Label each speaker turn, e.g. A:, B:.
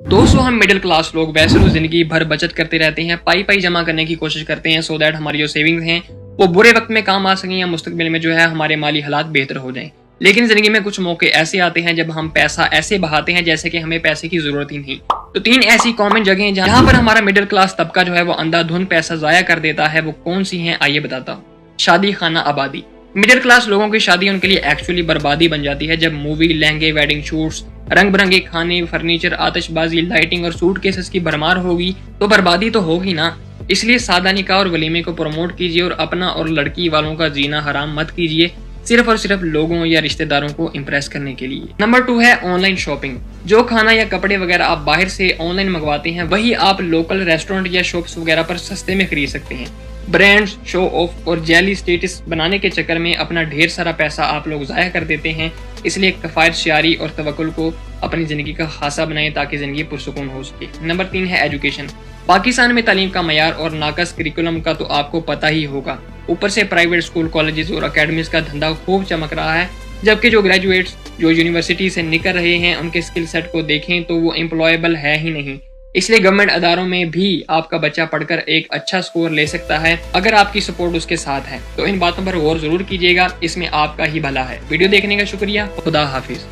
A: दोस्तों हम middle class लोग वैसे तो जिंदगी भर बचत करते रहते हैं, पाई पाई जमा करने की कोशिश करते हैं सो दैट हमारी जो सेविंग्स हैं वो बुरे वक्त में काम आ सकें या मुस्तकबिल में जो है हमारे माली हालात बेहतर हो जाएं। लेकिन जिंदगी में कुछ मौके ऐसे आते हैं जब हम पैसा ऐसे बहाते हैं जैसे कि हमें पैसे की जरूरत ही नहीं। तो 3 ऐसी कॉमन जगह हैं जहां पर हमारा मिडिल क्लास तबका जो है वो अंधाधुंध पैसा जाया कर देता है। वो कौन सी हैं आइए बताता हूँ। शादी खाना आबादी। मिडिल क्लास लोगों की शादी उनके लिए एक्चुअली बर्बादी बन जाती है जब मूवी, लहंगे, वेडिंग शूट्स, रंग बिरंगे खाने, फर्नीचर, आतिशबाजी, लाइटिंग और सूट केसेस की भरमार होगी तो बर्बादी तो होगी ना। इसलिए सादा निकाह और वलीमे को प्रमोट कीजिए और अपना और लड़की वालों का जीना हराम मत कीजिए सिर्फ और सिर्फ लोगों या रिश्तेदारों को इम्प्रेस करने के लिए। नंबर 2 है ऑनलाइन शॉपिंग। जो खाना या कपड़े वगैरह आप बाहर से ऑनलाइन मंगवाते हैं वही आप लोकल रेस्टोरेंट या शॉप्स वगैरह पर सस्ते में खरीद सकते हैं। ब्रांड्स, शो ऑफ और जैली स्टेटस बनाने के चक्कर में अपना ढेर सारा पैसा आप लोग जाया कर देते हैं। इसलिए किफायत शारी और तवक्कुल को अपनी जिंदगी का खासा बनाएं ताकि जिंदगी पुरसुकून हो सके। नंबर 3 है एजुकेशन। पाकिस्तान में तालीम का मयार और नाकस करिकुलम का तो आपको पता ही होगा। ऊपर से प्राइवेट स्कूल, कॉलेजेस और अकेडमीज का धंधा खूब चमक रहा है, जबकि जो ग्रेजुएट्स जो यूनिवर्सिटी से निकल रहे हैं उनके स्किल सेट को देखें तो वो एम्प्लॉयबल है ही नहीं। इसलिए गवर्नमेंट अदारों में भी आपका बच्चा पढ़कर एक अच्छा स्कोर ले सकता है अगर आपकी सपोर्ट उसके साथ है। तो इन बातों पर गौर जरूर कीजिएगा, इसमें आपका ही भला है। वीडियो देखने का शुक्रिया। खुदा हाफिज।